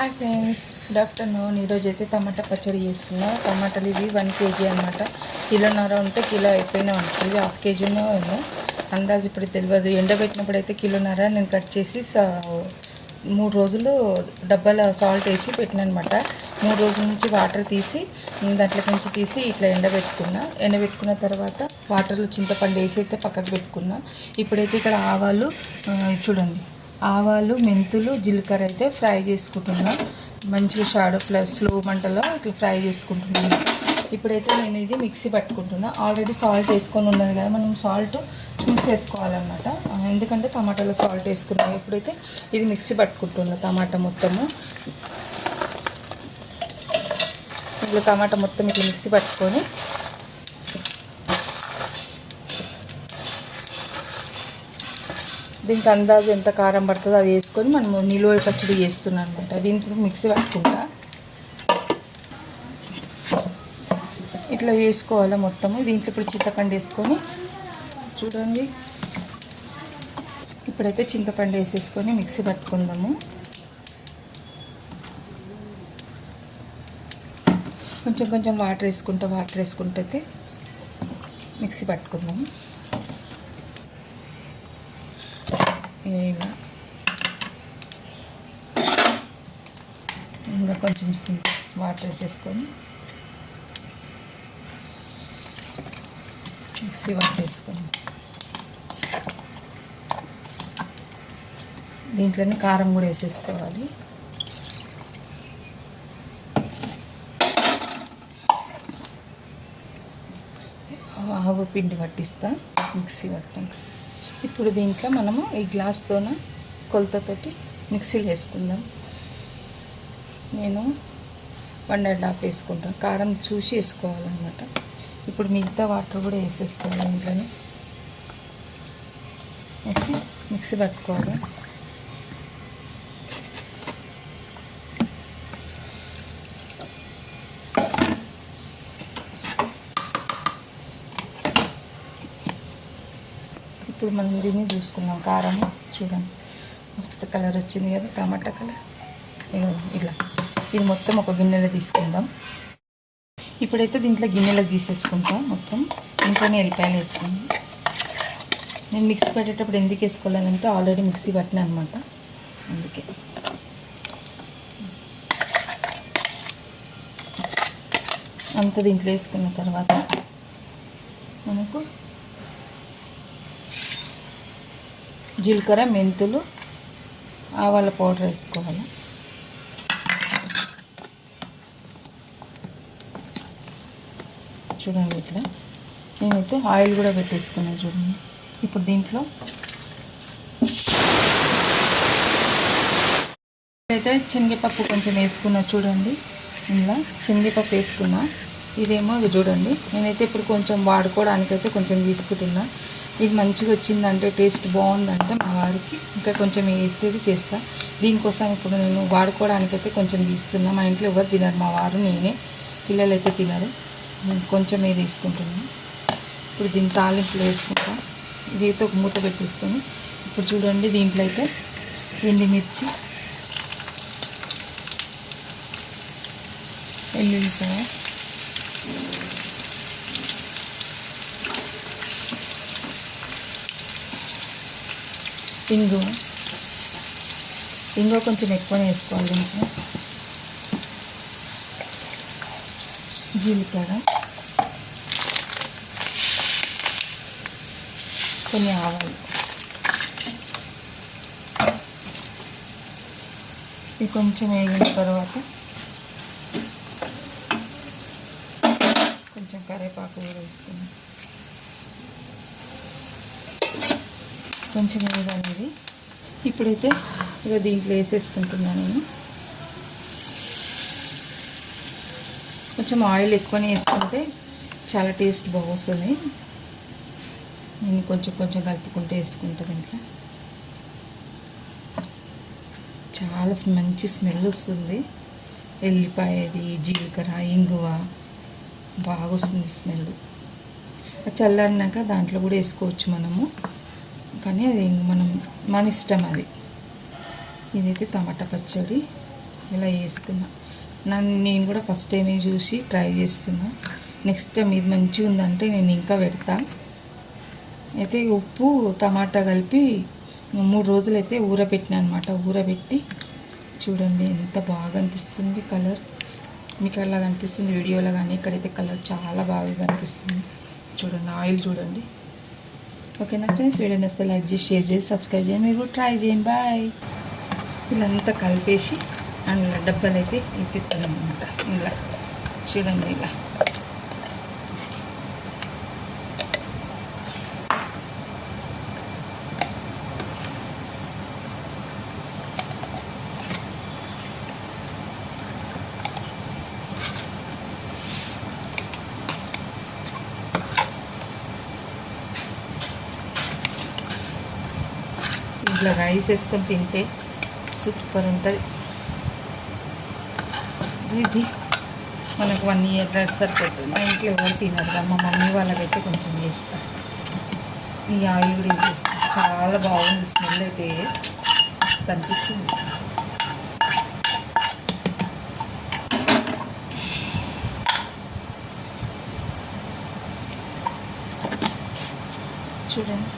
Hi friends, good afternoon. ఈరోజు అయితే టమాటా పచ్చడి చేస్తున్నా. టమాటాలు ఇవి 1 kg అనమాట. కిలోన్నర ఉంటే కిలో అయిపోయినా ఉంటుంది. 1/2 kg ఏమో అందాజు ఇప్పుడు తెలియదు. ఎండబెట్టినప్పుడు అయితే కిలోన్నర నేను కట్ చేసి 3 రోజులు డబ్బాలో సాల్ట్ వేసి పెట్టినా అనమాట. 3 రోజుల నుంచి వాటర్ తీసి దాంట్లో నుంచి తీసి ఇట్లా ఎండబెట్టుకున్న తర్వాత వాటర్లో చింతపండు వేసి అయితే పక్కకు పెట్టుకున్నా. ఇప్పుడైతే ఇక్కడ ఆవాలు చూడండి, ఆవాలు, మెంతులు, జీలకర్ర అయితే ఫ్రై చేసుకుంటున్నా. మంచిగా షాడో ప్లస్ స్లో మంటలో ఇట్లా ఫ్రై చేసుకుంటున్నాను. ఇప్పుడైతే నేను ఇది మిక్సీ పట్టుకుంటున్నా. ఆల్రెడీ సాల్ట్ వేసుకొని ఉన్నది కదా, మనం సాల్ట్ చూసి వేసుకోవాలన్నమాట. ఎందుకంటే టమాటాలో సాల్ట్ వేసుకున్నాం. ఇప్పుడైతే ఇది మిక్సీ పట్టుకుంటున్నా. టమాటా మొత్తము ఇట్లా టమాటా మొత్తం ఇట్లా మిక్సీ పట్టుకొని దీనికి అందాజు ఎంత కారం పడుతుందో అది వేసుకొని మనము నిలువ పచ్చడి చేస్తున్నాం అనమాట. దీనికి మిక్సీ పట్టుకుంటా ఇట్లా వేసుకోవాలి మొత్తము. దీంట్లో ఇప్పుడు చింతపండు వేసుకొని చూడండి. ఇప్పుడైతే చింతపండు వేసేసుకొని మిక్సీ పట్టుకుందాము. కొంచెం కొంచెం వాటర్ వేసుకుంటే అయితే మిక్సీ పట్టుకుందాము. ఇంకా కొంచెం వాటర్ వేసేసుకొని మిక్సీ పట్టేసుకొని దీంట్లోనే కారం కూడా వేసేసుకోవాలి. ఆవు పిండి పట్టిస్తా మిక్సీ పట్టాం. ఇప్పుడు దీంట్లో మనము ఈ గ్లాస్తోన కొలతతోటి మిక్సీలు వేసుకుందాం. నేను 1.5 వేసుకుంటాను. కారం చూసి వేసుకోవాలన్నమాట. ఇప్పుడు మిగతా వాటర్ కూడా వేసేసుకోవాలి. ఇంట్లోనే వేసి మిక్సీ పట్టుకోవాలి. ఇప్పుడు మనం దీన్ని చూసుకుందాం. కారం చూడండి, మస్తు కలర్ వచ్చింది కదా, టమాటా కలర్. ఇలా ఇది మొత్తం ఒక గిన్నెలో తీసుకుందాం. ఇప్పుడైతే దీంట్లో గిన్నెలకు తీసేసుకుంటాం. మొత్తం ఇంట్లోనే ఎల్లిపాయలు వేసుకుందాం. నేను మిక్సీ పెట్టేటప్పుడు ఎందుకు వేసుకోవాలంటే ఆల్రెడీ మిక్సీ పట్టినా అనమాట, అందుకే. అంత దీంట్లో వేసుకున్న తర్వాత మనకు జీలకర్ర, మెంతులు, ఆవాల పౌడర్ వేసుకోవాలి. చూడండి ఇట్లా నేనైతే ఆయిల్ కూడా పెట్టేసుకున్నాను చూడండి. ఇప్పుడు దీంట్లో అయితే శనగపప్పు కొంచెం వేసుకున్నా చూడండి. ఇలా శనగపప్పు వేసుకున్నా. ఇదేమో ఇది చూడండి, నేనైతే ఇప్పుడు కొంచెం వాడుకోవడానికైతే కొంచెం తీసుకుంటున్నా. ఇది మంచిగా వచ్చిందంటే, టేస్ట్ బాగుందంటే మా వారికి ఇంకా కొంచెం వేసేది చేస్తా. దీనికోసం ఇప్పుడు నేను వాడుకోవడానికైతే కొంచెం తీస్తున్నా. మా ఇంట్లో ఎవరు తినరు, మా వారు నేనే, పిల్లలు అయితే తినరు. కొంచెం తీసుకుంటున్నాను. ఇప్పుడు దీన్ని తాలింపులో వేసుకుంటా. ఇదైతే ఒక మూత పెట్టేసుకొని ఇప్పుడు చూడండి దీంట్లో అయితే ఎండుమిర్చి, ఎల్లుల్లిపాయ, ఇంగువ కొంచెం ఎక్కువనే వేసుకోవాలి. దీంట్లో జీలకర్ర, కొన్ని ఆవాలు. ఇది కొంచెం వేగిన తర్వాత కొంచెం కరివేపాకు కూడా వేసుకున్నాం. కొంచెం వేగాలి. ఇప్పుడైతే ఇక దీంట్లో వేసేసుకుంటున్నాను నేను. కొంచెం ఆయిల్ ఎక్కువనే వేసుకుంటే చాలా టేస్ట్ బాగుంటుంది. నేను కొంచెం కొంచెం కలుపుకుంటూ వేసుకుంటాను. ఇంట్లో చాలా మంచి స్మెల్ వస్తుంది. ఎల్లిపాయది, జీలకర్ర, ఇంగువ బాగా వస్తుంది స్మెల్. చల్లారినాక దాంట్లో కూడా వేసుకోవచ్చు మనము, కానీ అది మన ఇష్టం అది. ఇదైతే టమాటా పచ్చడి ఇలా వేసుకున్నా. నేను కూడా ఫస్ట్ టైమే చూసి ట్రై చేస్తున్నా. నెక్స్ట్ టైం ఇది మంచిగా ఉందంటే నేను ఇంకా పెడతా. అయితే ఉప్పు టమాటా కలిపి 3 రోజులు అయితే ఊరబెట్టినా అనమాట. ఊరబెట్టి చూడండి ఎంత బాగా అనిపిస్తుంది కలర్. మీకు అలా కనిపిస్తుంది వీడియోలో, కానీ ఇక్కడైతే కలర్ చాలా బాగా కనిపిస్తుంది. చూడండి ఆయిల్ చూడండి. ఓకేనా ఫ్రెండ్స్, వీడియో నచ్చితే లైక్ చేసి, షేర్ చేసి, సబ్స్క్రైబ్ చేయండి. మీరు కూడా ట్రై చేయండి. బాయ్. ఇలా కలిపేసి అందులో డబ్బాలు అయితే ఎత్తిస్తాను అనమాట. ఇలా చూడండి, ఇలా ఇట్లా రైస్ వేసుకొని తింటే సూపర్ ఉంటుంది. ఇది మనకు 1 ఇయర్ సరిపోతుంది. మా ఇంట్లో ఎవరు తినరు కదా, మా మమ్మీ వాళ్ళకైతే కొంచెం వేస్తా. ఈ ఆయిల్ కూడా వేస్తా. చాలా బాగుంది స్మెల్ అయితే కనిపిస్తుంది. చూడండి